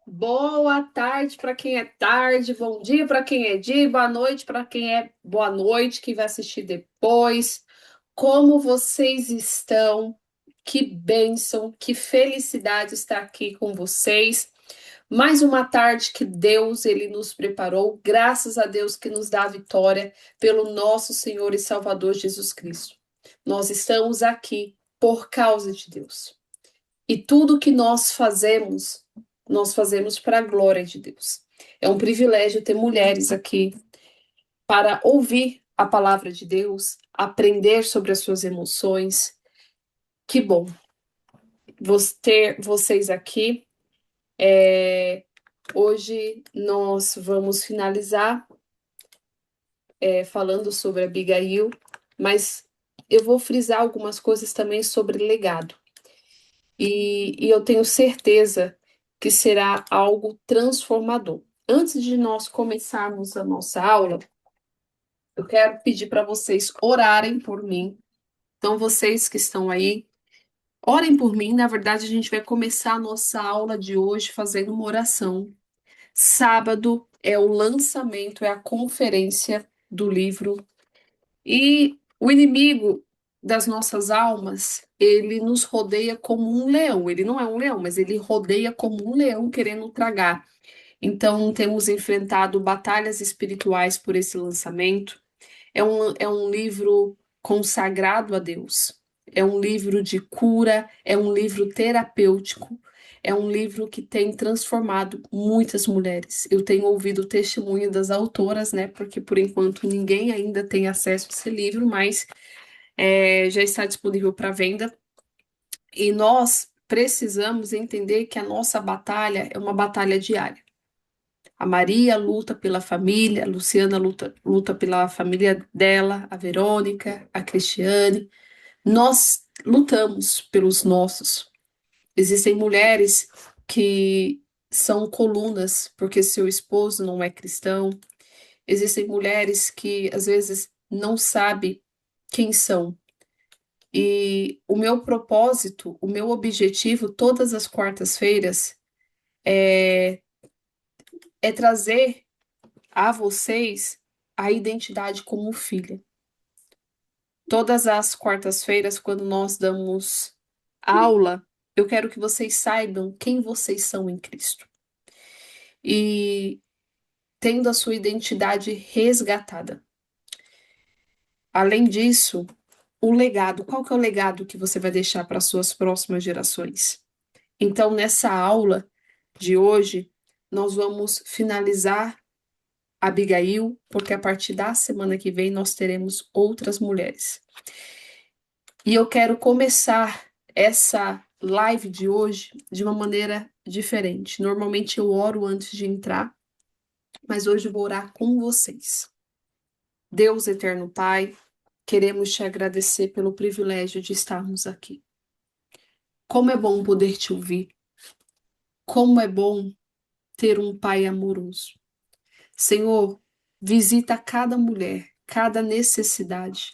Boa tarde para quem é tarde, bom dia para quem é dia, e boa noite para quem é boa noite, que vai assistir depois. Como vocês estão? Que bênção, que felicidade estar aqui com vocês. Mais uma tarde que Deus ele nos preparou, graças a Deus que nos dá a vitória pelo nosso Senhor e Salvador Jesus Cristo. Nós estamos aqui por causa de Deus. E tudo que nós fazemos para a glória de Deus. É um privilégio ter mulheres aqui para ouvir a palavra de Deus, aprender sobre as suas emoções. Que bom ter vocês aqui. Hoje nós vamos finalizar falando sobre Abigail, mas eu vou frisar algumas coisas também sobre legado. E eu tenho certeza que será algo transformador. Antes de nós começarmos a nossa aula, eu quero pedir para vocês orarem por mim. Então, vocês que estão aí, orem por mim. Na verdade, a gente vai começar a nossa aula de hoje fazendo uma oração. Sábado é o lançamento, é a conferência do livro. E o inimigo das nossas almas, ele nos rodeia como um leão. Ele não é um leão, mas ele rodeia como um leão querendo tragar. Então, temos enfrentado batalhas espirituais por esse lançamento. É um livro consagrado a Deus. É um livro de cura, é um livro terapêutico, é um livro que tem transformado muitas mulheres. Eu tenho ouvido o testemunho das autoras, né? Porque por enquanto ninguém ainda tem acesso a esse livro, mas já está disponível para venda. E nós precisamos entender que a nossa batalha é uma batalha diária. A Maria luta pela família, a Luciana luta pela família dela, a Verônica, a Cristiane. Nós lutamos pelos nossos. Existem mulheres que são colunas porque seu esposo não é cristão. Existem mulheres que às vezes não sabem quem são. E o meu propósito, o meu objetivo todas as quartas-feiras é trazer a vocês a identidade como filha. Todas as quartas-feiras, quando nós damos aula, eu quero que vocês saibam quem vocês são em Cristo. E tendo a sua identidade resgatada. Além disso, o legado. Qual que é o legado que você vai deixar para as suas próximas gerações? Então, nessa aula de hoje, nós vamos finalizar Abigail, porque a partir da semana que vem nós teremos outras mulheres. E eu quero começar essa live de hoje de uma maneira diferente. Normalmente eu oro antes de entrar, mas hoje eu vou orar com vocês. Deus eterno Pai, queremos te agradecer pelo privilégio de estarmos aqui. Como é bom poder te ouvir. Como é bom ter um Pai amoroso. Senhor, visita cada mulher, cada necessidade,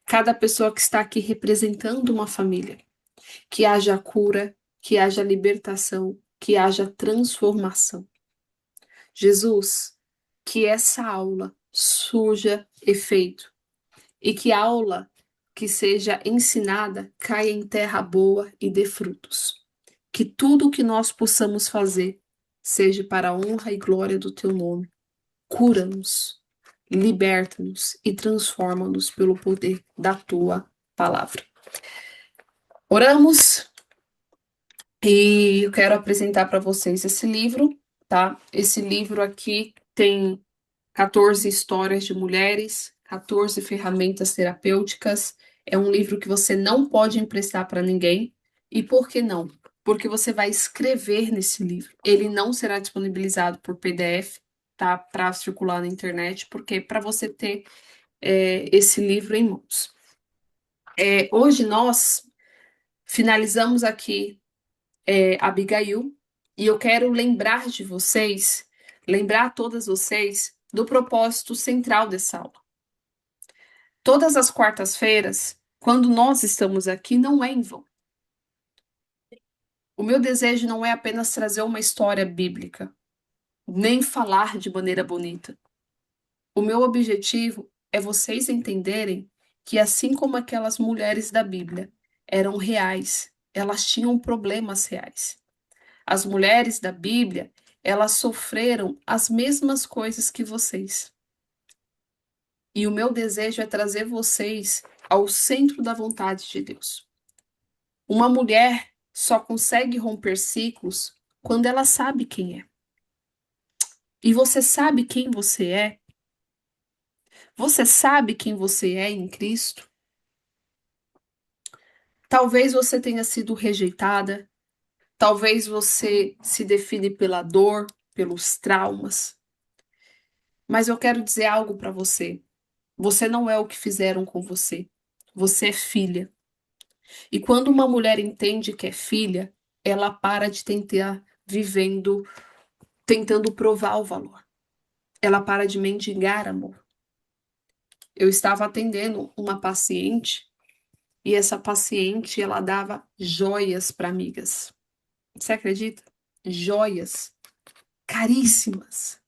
cada pessoa que está aqui representando uma família. Que haja cura, que haja libertação, que haja transformação. Jesus, que essa aula surja efeito e que a aula que seja ensinada caia em terra boa e dê frutos. Que tudo o que nós possamos fazer seja para a honra e glória do teu nome. Cura-nos, liberta-nos e transforma-nos pelo poder da tua palavra. Oramos. E eu quero apresentar para vocês esse livro, tá? Esse livro aqui tem 14 histórias de mulheres, 14 ferramentas terapêuticas. É um livro que você não pode emprestar para ninguém. E por que não? Porque você vai escrever nesse livro. Ele não será disponibilizado por PDF, tá? Para circular na internet, porque para você ter esse livro em mãos. Hoje nós finalizamos aqui Abigail, e eu quero lembrar de vocês, lembrar a todas vocês do propósito central dessa aula. Todas as quartas-feiras, quando nós estamos aqui, não é em vão. O meu desejo não é apenas trazer uma história bíblica, nem falar de maneira bonita. O meu objetivo é vocês entenderem que, assim como aquelas mulheres da Bíblia eram reais, elas tinham problemas reais. As mulheres da Bíblia, elas sofreram as mesmas coisas que vocês. E o meu desejo é trazer vocês ao centro da vontade de Deus. Uma mulher só consegue romper ciclos quando ela sabe quem é. E você sabe quem você é? Você sabe quem você é em Cristo? Talvez você tenha sido rejeitada, talvez você se define pela dor, pelos traumas, mas eu quero dizer algo para você. Você não é o que fizeram com você. Você é filha. E quando uma mulher entende que é filha, ela para de tentar vivendo, tentando provar o valor. Ela para de mendigar amor. Eu estava atendendo uma paciente e essa paciente, ela dava joias para amigas. Você acredita? Joias caríssimas.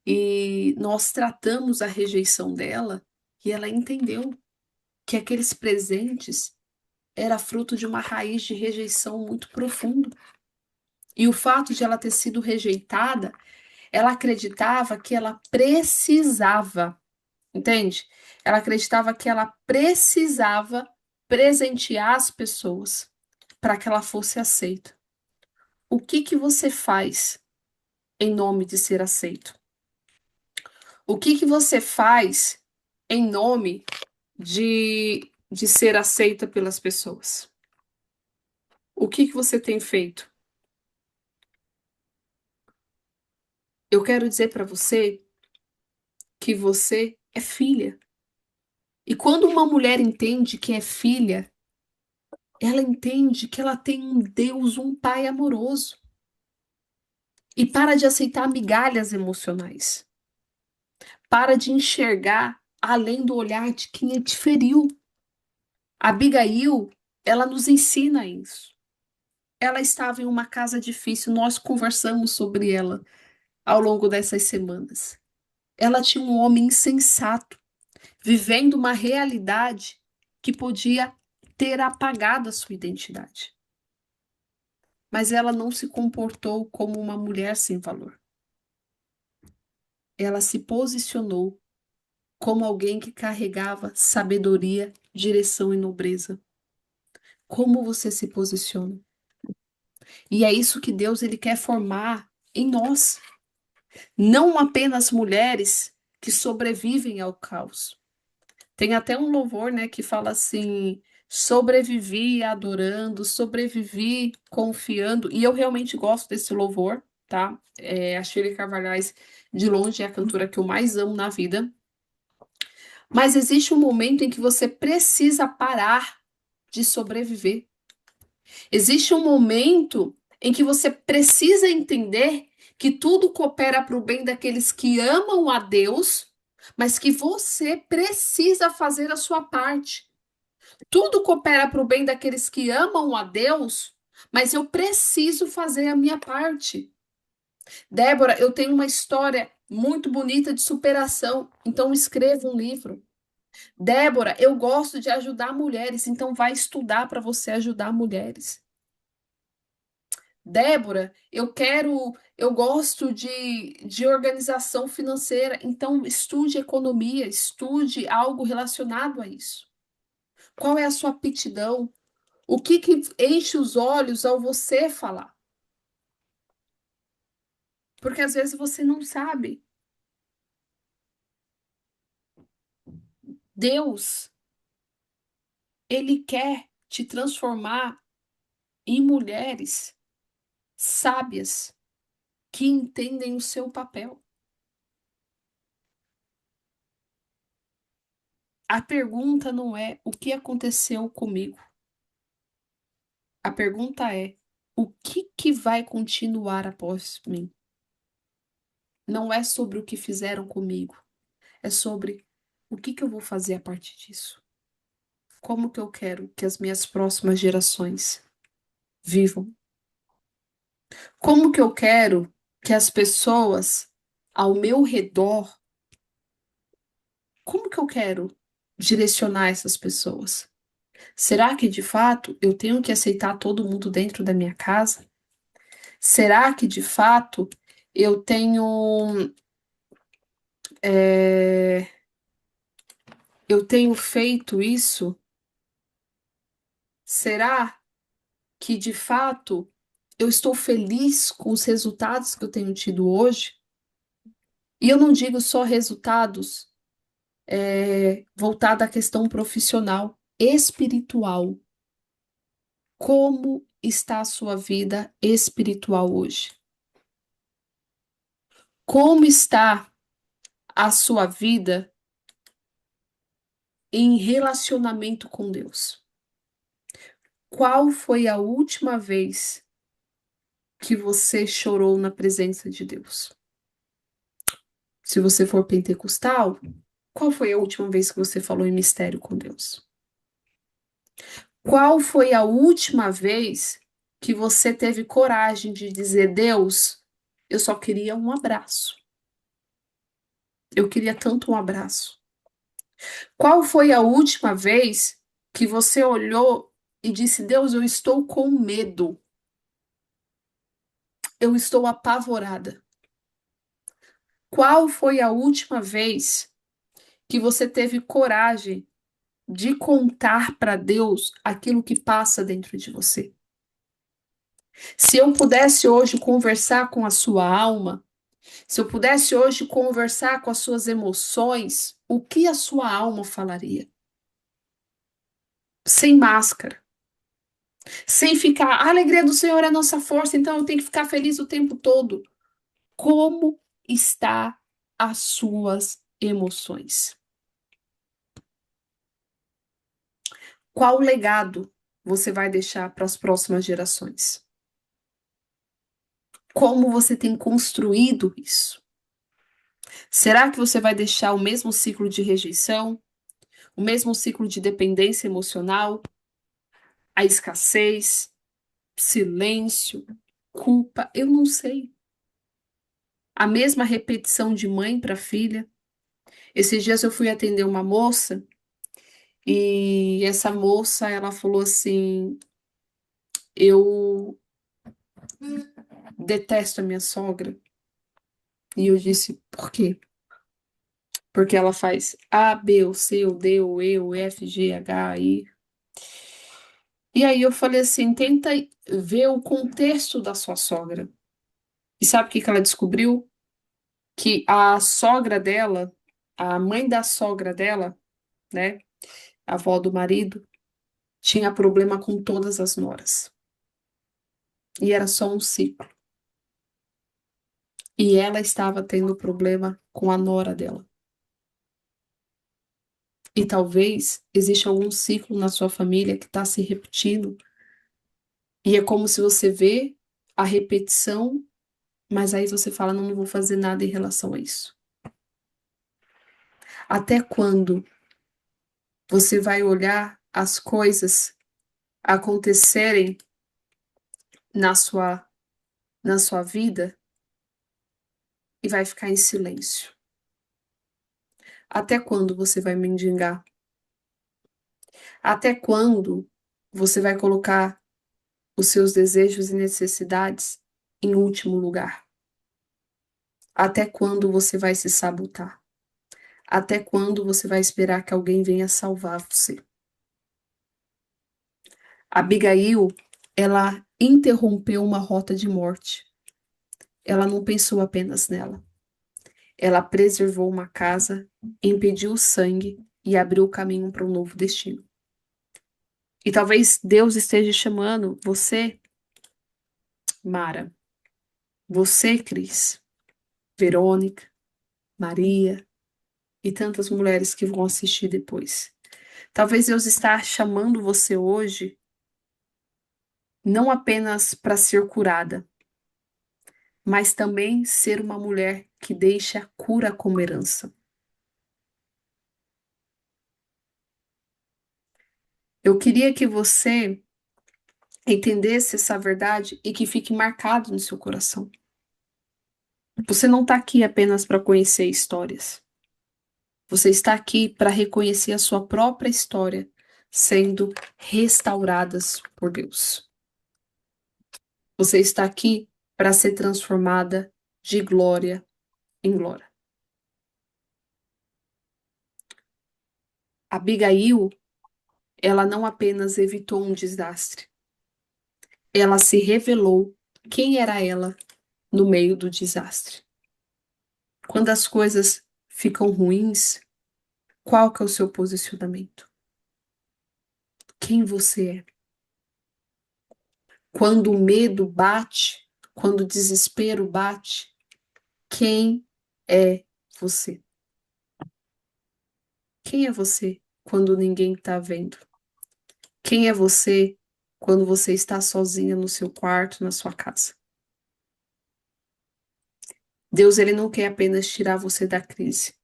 E nós tratamos a rejeição dela e ela entendeu que aqueles presentes era fruto de uma raiz de rejeição muito profunda. E o fato de ela ter sido rejeitada, ela acreditava que ela precisava, entende? Ela acreditava que ela precisava presentear as pessoas para que ela fosse aceita. O que que você faz em nome de ser aceito? O que que você faz em nome de ser aceita pelas pessoas? O que que você tem feito? Eu quero dizer para você que você é filha. E quando uma mulher entende que é filha, ela entende que ela tem um Deus, um Pai amoroso. E para de aceitar migalhas emocionais. Para de enxergar além do olhar de quem te feriu. Abigail, ela nos ensina isso. Ela estava em uma casa difícil, nós conversamos sobre ela ao longo dessas semanas. Ela tinha um homem insensato, vivendo uma realidade que podia ter apagado a sua identidade. Mas ela não se comportou como uma mulher sem valor. Ela se posicionou como alguém que carregava sabedoria, direção e nobreza. Como você se posiciona? E é isso que Deus ele quer formar em nós. Não apenas mulheres que sobrevivem ao caos. Tem até um louvor, né, que fala assim: sobrevivi adorando, sobrevivi confiando. E eu realmente gosto desse louvor, tá? A Shirley Carvalhais, de longe, é a cantora que eu mais amo na vida. Mas existe um momento em que você precisa parar de sobreviver. Existe um momento em que você precisa entender que tudo coopera para o bem daqueles que amam a Deus, mas que você precisa fazer a sua parte. Tudo coopera para o bem daqueles que amam a Deus, mas eu preciso fazer a minha parte. Débora, eu tenho uma história muito bonita de superação, então escreva um livro. Débora, eu gosto de ajudar mulheres, então vai estudar para você ajudar mulheres. Débora, eu gosto de organização financeira, então estude economia, estude algo relacionado a isso. Qual é a sua aptidão? O que que enche os olhos ao você falar? Porque às vezes você não sabe. Deus, ele quer te transformar em mulheres sábias que entendem o seu papel. A pergunta não é o que aconteceu comigo. A pergunta é o que que vai continuar após mim? Não é sobre o que fizeram comigo, é sobre o que que eu vou fazer a partir disso. Como que eu quero que as minhas próximas gerações vivam? Como que eu quero que as pessoas ao meu redor, como que eu quero direcionar essas pessoas? Será que de fato eu tenho que aceitar todo mundo dentro da minha casa? Será que de fato eu é, eu tenho feito isso? Será que de fato eu estou feliz com os resultados que eu tenho tido hoje? E eu não digo só resultados voltados à questão profissional, espiritual. Como está a sua vida espiritual hoje? Como está a sua vida em relacionamento com Deus? Qual foi a última vez que você chorou na presença de Deus? Se você for pentecostal, qual foi a última vez que você falou em mistério com Deus? Qual foi a última vez que você teve coragem de dizer: Deus, eu só queria um abraço. Eu queria tanto um abraço. Qual foi a última vez que você olhou e disse: Deus, eu estou com medo. Eu estou apavorada. Qual foi a última vez que você teve coragem de contar para Deus aquilo que passa dentro de você? Se eu pudesse hoje conversar com a sua alma, se eu pudesse hoje conversar com as suas emoções, o que a sua alma falaria? Sem máscara, sem ficar, a alegria do Senhor é a nossa força, então eu tenho que ficar feliz o tempo todo. Como está as suas emoções? Qual legado você vai deixar para as próximas gerações? Como você tem construído isso? Será que você vai deixar o mesmo ciclo de rejeição, o mesmo ciclo de dependência emocional, a escassez, silêncio, culpa? Eu não sei. A mesma repetição de mãe para filha. Esses dias eu fui atender uma moça e essa moça, ela falou assim: "Eu detesto a minha sogra". E eu disse: "Por quê?" Porque ela faz A, B, o C, o D, o E, o F, G, H, I. E aí eu falei assim: tenta ver o contexto da sua sogra. E sabe o que que ela descobriu? Que a sogra dela, a mãe da sogra dela, né, a avó do marido, tinha problema com todas as noras. E era só um ciclo. E ela estava tendo problema com a nora dela. E talvez exista algum ciclo na sua família que está se repetindo. E é como se você vê a repetição, mas aí você fala: não, não vou fazer nada em relação a isso. Até quando você vai olhar as coisas acontecerem na sua, na sua vida e vai ficar em silêncio? Até quando você vai mendigar? Até quando você vai colocar os seus desejos e necessidades em último lugar? Até quando você vai se sabotar? Até quando você vai esperar que alguém venha salvar você? Abigail, ela interrompeu uma rota de morte. Ela não pensou apenas nela. Ela preservou uma casa, impediu o sangue e abriu o caminho para um novo destino. E talvez Deus esteja chamando você, Mara, você, Cris, Verônica, Maria e tantas mulheres que vão assistir depois. Talvez Deus está chamando você hoje não apenas para ser curada, mas também ser uma mulher que deixa a cura como herança. Eu queria que você entendesse essa verdade e que fique marcado no seu coração. Você não está aqui apenas para conhecer histórias. Você está aqui para reconhecer a sua própria história sendo restauradas por Deus. Você está aqui para ser transformada de glória em glória. Abigail, ela não apenas evitou um desastre, ela se revelou quem era ela no meio do desastre. Quando as coisas ficam ruins, qual que é o seu posicionamento? Quem você é? Quando o medo bate, quando o desespero bate, quem é você? Quem é você quando ninguém está vendo? Quem é você quando você está sozinha no seu quarto, na sua casa? Deus, ele não quer apenas tirar você da crise,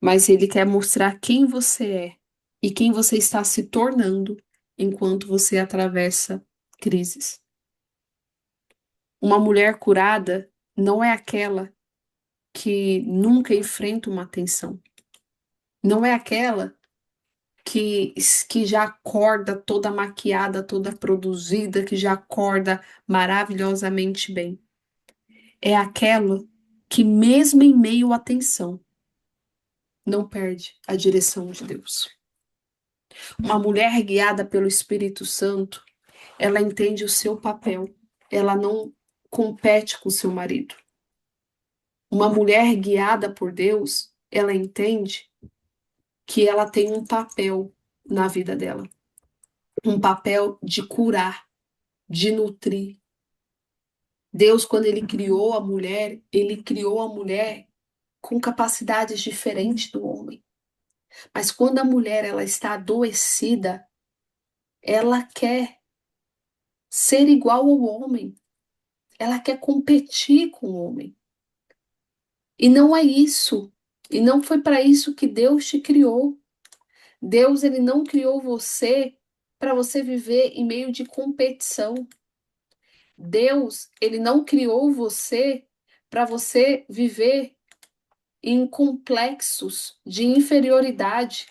mas ele quer mostrar quem você é e quem você está se tornando enquanto você atravessa crises. Uma mulher curada não é aquela que nunca enfrenta uma tensão. Não é aquela que já acorda toda maquiada, toda produzida, que já acorda maravilhosamente bem. É aquela que, mesmo em meio à tensão, não perde a direção de Deus. Uma mulher guiada pelo Espírito Santo, ela entende o seu papel. Ela não compete com seu marido. Uma mulher guiada por Deus, ela entende que ela tem um papel na vida dela. Um papel de curar, de nutrir. Deus, quando ele criou a mulher, ele criou a mulher com capacidades diferentes do homem. Mas quando a mulher ela está adoecida, ela quer ser igual ao homem. Ela quer competir com o homem. E não é isso. E não foi para isso que Deus te criou. Deus, ele não criou você para você viver em meio de competição. Deus, ele não criou você para você viver em complexos de inferioridade,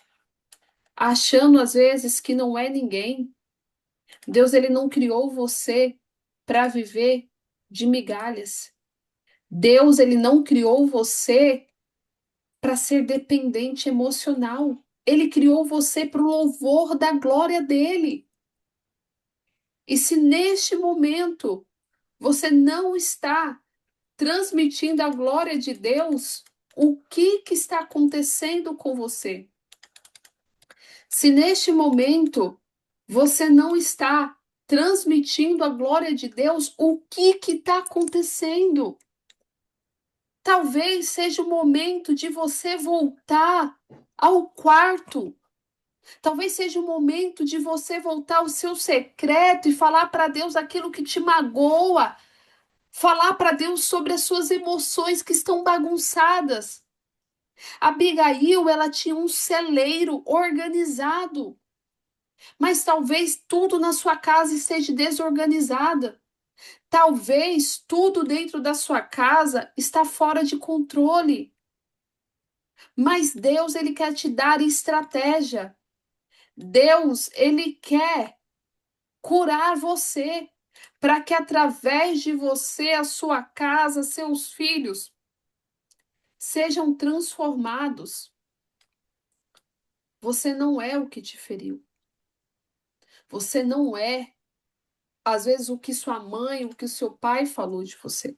achando às vezes que não é ninguém. Deus, ele não criou você para viver de migalhas. Deus, ele não criou você para ser dependente emocional. Ele criou você para o louvor da glória dele. E se neste momento você não está transmitindo a glória de Deus, o que está acontecendo com você? Se neste momento você não está transmitindo a glória de Deus, o que está acontecendo? Talvez seja o momento de você voltar ao quarto. Talvez seja o momento de você voltar ao seu secreto e falar para Deus aquilo que te magoa. Falar para Deus sobre as suas emoções que estão bagunçadas. Abigail, ela tinha um celeiro organizado, mas talvez tudo na sua casa esteja desorganizada. Talvez tudo dentro da sua casa está fora de controle. Mas Deus, ele quer te dar estratégia. Deus, ele quer curar você, para que através de você, a sua casa, seus filhos sejam transformados. Você não é o que te feriu. Você não é, às vezes, o que sua mãe, o que seu pai falou de você.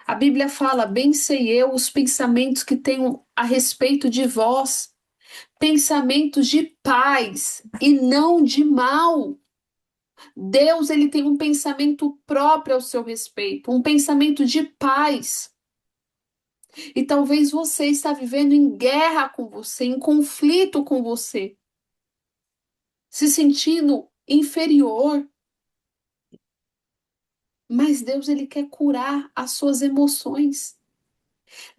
A Bíblia fala: bem sei eu os pensamentos que tenho a respeito de vós, pensamentos de paz e não de mal. Deus, ele tem um pensamento próprio ao seu respeito, um pensamento de paz. E talvez você está vivendo em guerra com você, em conflito com você, se sentindo inferior. Mas Deus, ele quer curar as suas emoções.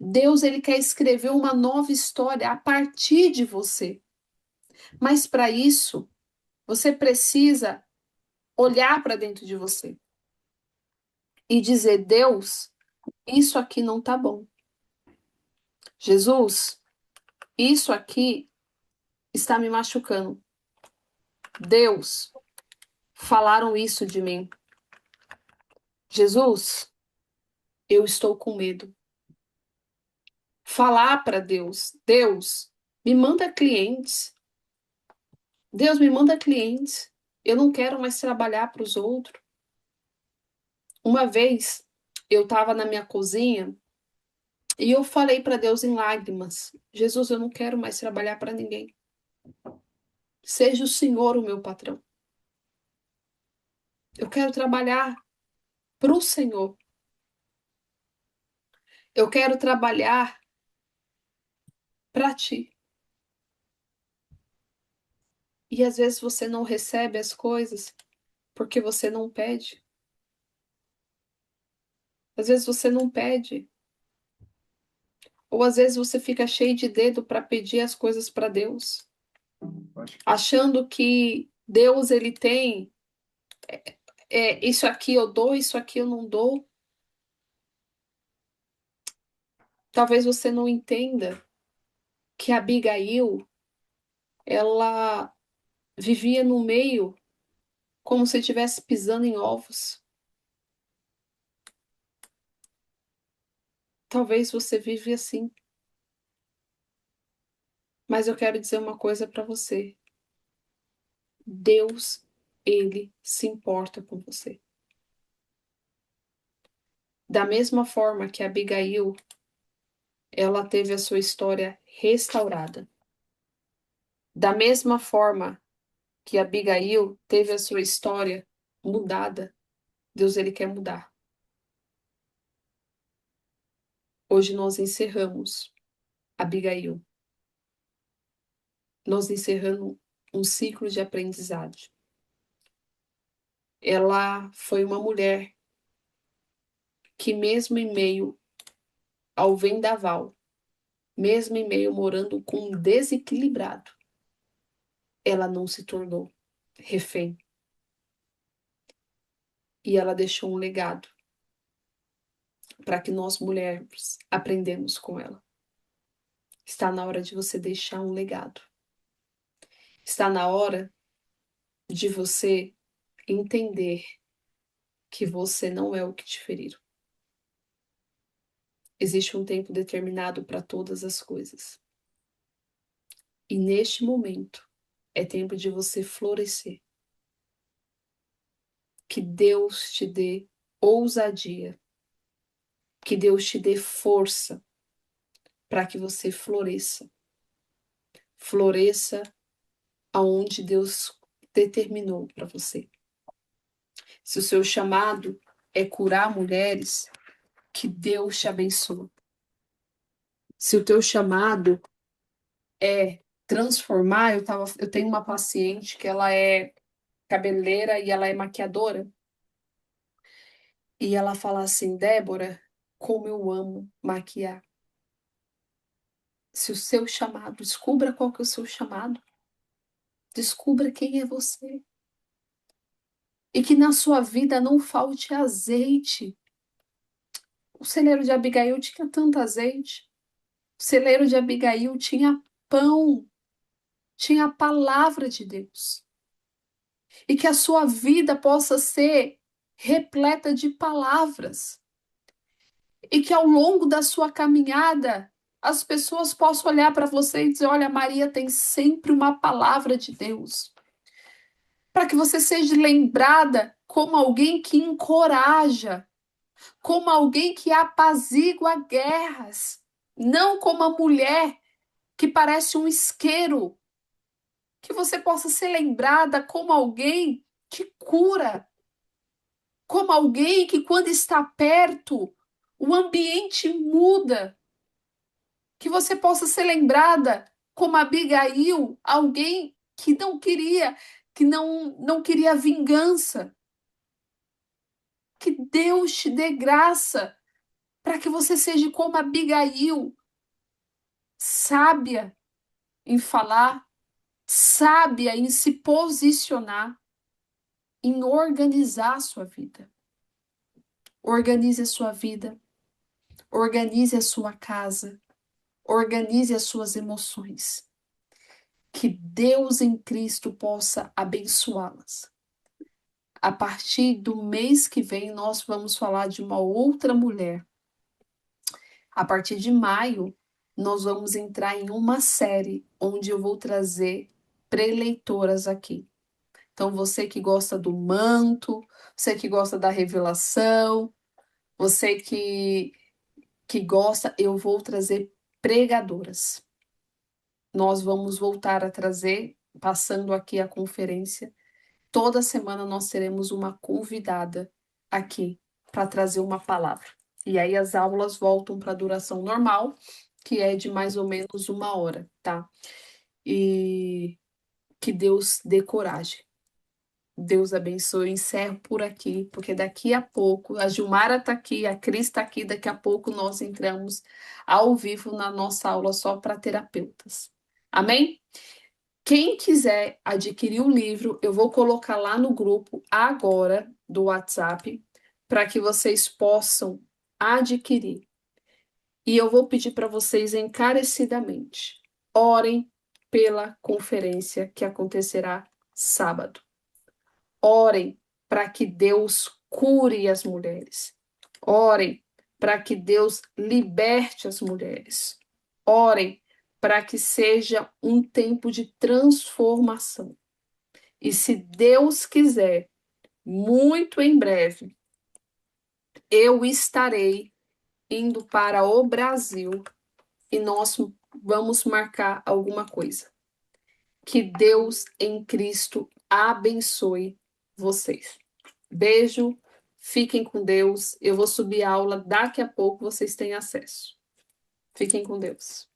Deus, ele quer escrever uma nova história a partir de você. Mas para isso, Você precisa olhar para dentro de você e dizer: Deus, isso aqui não tá bom. Jesus, isso aqui está me machucando. Deus, falaram isso de mim. Jesus, eu estou com medo. Falar para Deus: Deus, me manda clientes. Deus, me manda clientes. Eu não quero mais trabalhar para os outros. Uma vez, eu estava na minha cozinha e eu falei para Deus em lágrimas: Jesus, eu não quero mais trabalhar para ninguém. Seja o Senhor o meu patrão. Eu quero trabalhar para o Senhor. Eu quero trabalhar para ti. E às vezes você não recebe as coisas porque você não pede. Às vezes você não pede. Ou às vezes você fica cheio de dedo para pedir as coisas para Deus, achando que Deus ele tem isso aqui eu dou, isso aqui eu não dou. Talvez você não entenda que Abigail, ela vivia no meio como se estivesse pisando em ovos. Talvez você vive assim, mas eu quero dizer uma coisa para você. Deus, ele se importa com você. Da mesma forma que Abigail, ela teve a sua história restaurada. Da mesma forma que Abigail teve a sua história mudada, Deus ele quer mudar. Hoje nós encerramos Abigail. Nós encerramos um ciclo de aprendizado. Ela foi uma mulher que mesmo em meio ao vendaval, mesmo em meio morando com um desequilibrado, ela não se tornou refém. E ela deixou um legado para que nós mulheres aprendemos com ela. Está na hora de você deixar um legado. Está na hora de você entender que você não é o que te feriram. Existe um tempo determinado para todas as coisas. E neste momento é tempo de você florescer. Que Deus te dê ousadia. Que Deus te dê força para que você floresça. Floresça aonde Deus determinou para você. Se o seu chamado é curar mulheres, que Deus te abençoe. Se o teu chamado é transformar, eu tenho uma paciente que ela é cabeleireira e ela é maquiadora. E ela fala assim: Débora, como eu amo maquiar. Se o seu chamado, descubra qual que é o seu chamado. Descubra quem é você. E que na sua vida não falte azeite. O celeiro de Abigail tinha tanto azeite. O celeiro de Abigail tinha pão, tinha a palavra de Deus. E que a sua vida possa ser repleta de palavras. E que ao longo da sua caminhada, as pessoas possam olhar para você e dizer: olha, Maria tem sempre uma palavra de Deus. Para que você seja lembrada como alguém que encoraja, como alguém que apazigua guerras, não como a mulher que parece um isqueiro. Que você possa ser lembrada como alguém que cura, como alguém que, quando está perto, o ambiente muda. Que você possa ser lembrada como Abigail, alguém que não queria vingança. Que Deus te dê graça para que você seja como Abigail, sábia em falar, sábia em se posicionar, em organizar a sua vida. Organize a sua vida, organize a sua casa, organize as suas emoções. Que Deus em Cristo possa abençoá-las. A partir do mês que vem, nós vamos falar de uma outra mulher. A partir de maio, nós vamos entrar em uma série onde eu vou trazer preleitoras aqui. Então, você que gosta do manto, você que gosta da revelação, você que gosta, eu vou trazer pregadoras. Nós vamos voltar a trazer, passando aqui a conferência. Toda semana nós teremos uma convidada aqui para trazer uma palavra. E aí as aulas voltam para a duração normal, que é de mais ou menos 1 hora, tá? E que Deus dê coragem. Deus abençoe. Eu encerro por aqui, porque daqui a pouco a Gilmara está aqui, a Cris está aqui, daqui a pouco nós entramos ao vivo na nossa aula só para terapeutas. Amém? Quem quiser adquirir o livro, eu vou colocar lá no grupo agora do WhatsApp para que vocês possam adquirir. E eu vou pedir para vocês encarecidamente, orem pela conferência que acontecerá sábado. Orem para que Deus cure as mulheres. Orem para que Deus liberte as mulheres. Orem para que seja um tempo de transformação. E se Deus quiser, muito em breve, eu estarei indo para o Brasil e nós vamos marcar alguma coisa. Que Deus em Cristo abençoe vocês. Beijo, fiquem com Deus. Eu vou subir a aula daqui a pouco, vocês têm acesso. Fiquem com Deus.